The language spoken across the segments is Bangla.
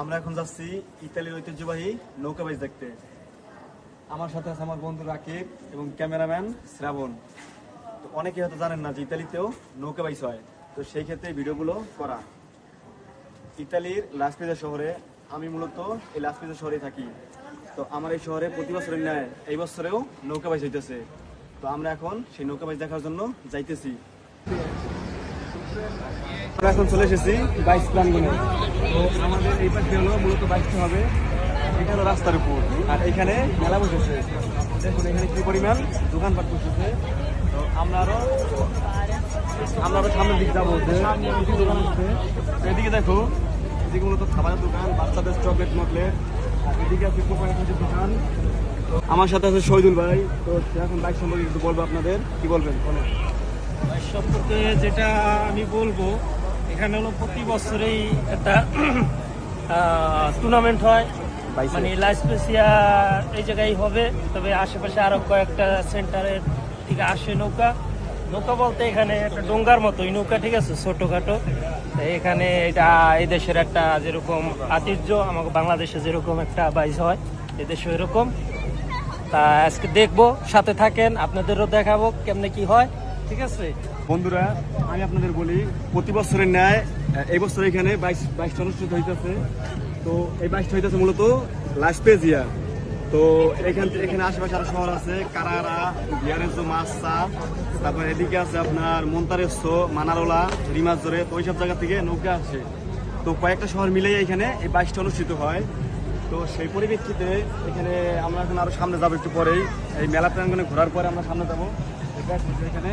আমরা এখন যাচ্ছি ইতালির ঐতিহ্যবাহী নৌকা বাইচ দেখতে। আমার সাথে আছে আমার বন্ধু রাকিব এবং ক্যামেরাম্যান শ্রাবণ। তো অনেকে হয়তো জানেন না যে ইতালিতেও নৌকা বাইচ হয়, তো সেই ক্ষেত্রে ভিডিওগুলো করা। ইতালির লাসপিজা শহরে, আমি মূলত এই লাসপিজা শহরে থাকি। তো আমার এই শহরে প্রতি বছরের ন্যায় এই বছরেও নৌকা বাইচ হইতেছে। তো আমরা এখন সেই নৌকা বাইচ দেখার জন্য যাইতেছি। আমরা এখন চলে এসেছি বাইচ প্রাঙ্গণে। তো আমাদের এই পাশে হলো মূলত বাইচটা হবে, এটা হলো রাস্তার উপর, আর এখানে মেলা বসেছে। দেখুন এখানে কি পরিমাণ দোকানপাট বসেছে। তো আমরা আরো সামনের দিকে যাবো, কিছু দোকান আছে। এদিকে দেখো, এদিকে মূলত খাবারের দোকান, বাচ্চাদের চকলেট মকলেট, আর এদিকে আছে কোপারেটিভের দোকান। আমার সাথে আছে শহীদুল ভাই। তো সে এখন বাইক সম্পর্কে একটু বলবো, আপনাদের কি বলবেন বলেন। বাইক সম্পর্কে যেটা আমি বলবো, এখানে হলো প্রতি বছরেই একটা টুর্নামেন্ট হয়, মানে লাইসপেসিয়া এই জায়গায় হবে। তবে আশেপাশে আরো কয়েকটা সেন্টারের থেকে আসে নৌকা বলতে এখানে একটা ডোঙ্গার মতোই নৌকা, ঠিক আছে, ছোটখাটো। এখানে এটা এই দেশের একটা যেরকম আতিথ্য, আমাকে বাংলাদেশে যেরকম একটা বাইচ হয় এদেশে এরকম। তা আজকে দেখবো, সাথে থাকেন, আপনাদেরও দেখাবো কেমনে কি হয়, ঠিক আছে বন্ধুরা। আমি আপনাদের বলি, প্রতি বছরের ন্যায় এই বছর এখানে বাইশটা অনুষ্ঠিত হইতেছে। তো এই বাইশটা হইতেছে মূলত লাসপেজিয়া। তো এখানে আশেপাশে আরো শহর আছে, কারারা, বিয়ারেজো, মাসা, তারপর এদিকে আছে আপনার মন্তারেসো, মানারোলা, রিমাজরে। তো ওইসব জায়গা থেকে নৌকা আসে। তো কয়েকটা শহর মিলেই এখানে এই বাইশটা অনুষ্ঠিত হয়। তো সেই পরিপ্রেক্ষিতে এখানে আমরা এখন আরো সামনে যাবো, একটু পরেই এই মেলা প্রাঙ্গণে ঘোরার পরে আমরা সামনে যাবো। এখানে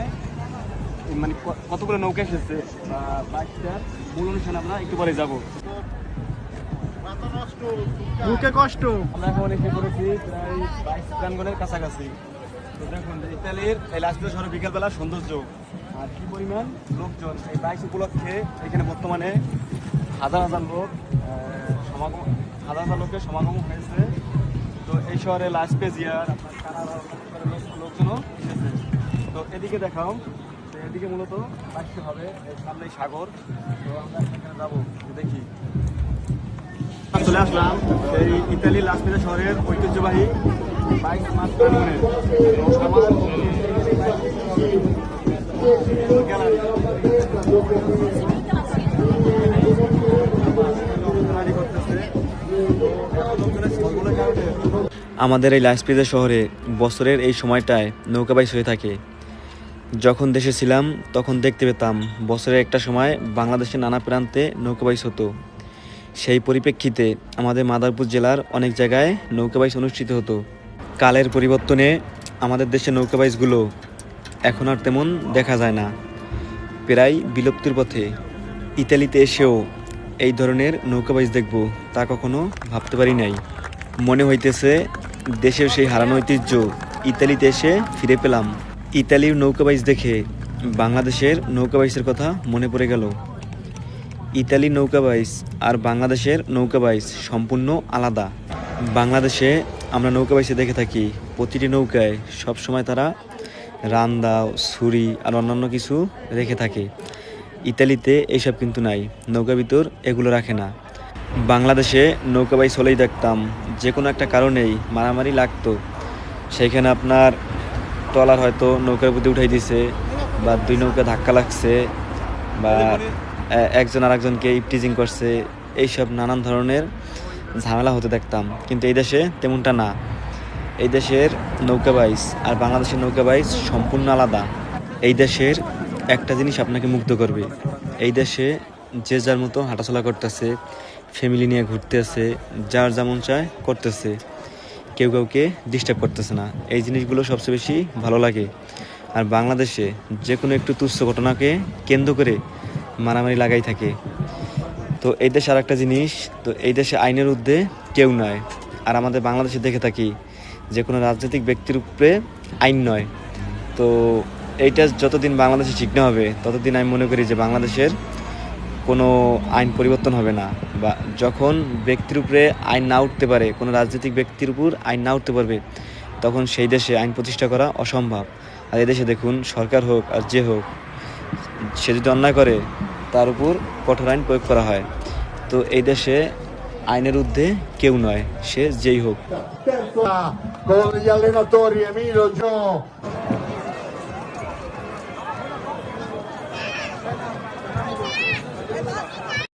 মানে কতগুলো নৌকা এসেছে বা বাইকটার মূল অনুষ্ঠানে আমরা একটু পরে যাবো। বুকে কষ্ট, আমরা এখন এসে পড়েছি প্রায় বাইশ প্রাঙ্গণের কাছাকাছি। তো দেখুন ইতালির এই লাসপিজা শহরে বিকেলবেলা সৌন্দর্য আর কি পরিমাণ লোকজন। এই বাইশ উপলক্ষে এখানে বর্তমানে হাজার হাজার লোকের সমাগম হয়েছে। তো এই শহরে লাসপেজিয়ার আপনার কানাডা লোকজনও এসেছে। তো এদিকে দেখাও, এদিকে মূলত বাইশটা হবে, এর সামনেই সাগর। তো আমরা এখানে যাবো, দেখি। চলে আসলাম এই ইতালি লাসপিজা শহরের ঐতিহ্যবাহী বাইশ মাস প্রাঙ্গণে। আমাদের এই লাসপিজা শহরে বছরের এই সময়টায় নৌকা বাইচ হয়ে থাকে। যখন দেশে ছিলাম তখন দেখতে পেতাম বছরের একটা সময় বাংলাদেশের নানা প্রান্তে নৌকা বাইচ হতো। সেই পরিপ্রেক্ষিতে আমাদের মাদারপুর জেলার অনেক জায়গায় নৌকা বাইচ অনুষ্ঠিত হতো। কালের পরিবর্তনে আমাদের দেশের নৌকা বাইচগুলো এখন আর তেমন দেখা যায় না, প্রায় বিলুপ্তির পথে। ইতালিতে এসেও এই ধরনের নৌকা বাইচ দেখব তা কখনো ভাবতে পারি নাই। মনে হইতেছে দেশের সেই হারানো ঐতিহ্য ইতালিতে এসে ফিরে পেলাম। ইতালির নৌকা বাইচ দেখে বাংলাদেশের নৌকা বাইচের কথা মনে পড়ে গেল। ইতালির নৌকা বাইচ আর বাংলাদেশের নৌকা বাইচ সম্পূর্ণ আলাদা। বাংলাদেশে আমরা নৌকা বাইচে দেখে থাকি প্রতিটি নৌকায় সবসময় তারা রান্দা, ছুরি আর অন্যান্য কিছু রেখে থাকে। ইতালিতে এইসব কিন্তু নাই, নৌকা ভিতর এগুলো রাখে না। বাংলাদেশে নৌকা বাইচ হলেই দেখতাম যে কোনো একটা কারণেই মারামারি লাগতো। সেইখানে আপনার ট্রলার হয়তো নৌকার প্রতি উঠাই দিছে, বা দুই নৌকা ধাক্কা লাগছে, বা একজন আরেকজনকে ইপটিজিং করছে, এইসব নানান ধরনের ঝামেলা হতে দেখতাম। কিন্তু এই দেশে তেমনটা না। এই দেশের নৌকা বাইচ আর বাংলাদেশের নৌকা বাইচ সম্পূর্ণ আলাদা। এই দেশের একটা জিনিস আপনাকে মুগ্ধ করবে, এই দেশে যে যার মতো হাঁটাচলা করতেছে, ফ্যামিলি নিয়ে ঘুরতেছে, যার যেমন চায় করতেছে, কেউ কাউকে ডিস্টার্ব করতেছে না। এই জিনিসগুলো সবচেয়ে বেশি ভালো লাগে। আর বাংলাদেশে যে কোনো একটু তুচ্ছ ঘটনাকে কেন্দ্র করে মারামারি লাগাই থাকে। তো এই দেশে আর একটা জিনিস, তো এই দেশে আইনের ঊর্ধ্বে কেউ নয়। আর আমাদের বাংলাদেশে দেখে থাকি যে কোনো রাজনৈতিক ব্যক্তির উপরে আইন নয়। তো এইটা যতদিন বাংলাদেশে ঠিক না হবে ততদিন আমি মনে করি যে বাংলাদেশের কোনো আইন পরিবর্তন হবে না। বা যখন ব্যক্তির উপরে আইন না উঠতে পারে, কোনো রাজনৈতিক ব্যক্তির উপর আইন না উঠতে পারবে, তখন সেই দেশে আইন প্রতিষ্ঠা করা অসম্ভব। আর এদেশে দেখুন, সরকার হোক আর যে হোক, সে যদি অন্যায় করে তার উপর কঠোর আইন প্রয়োগ করা হয়। তো এই দেশে আইনের ঊর্ধ্বে কেউ নয়, সে যেই হোক। Con gli allenatori Emilio Gio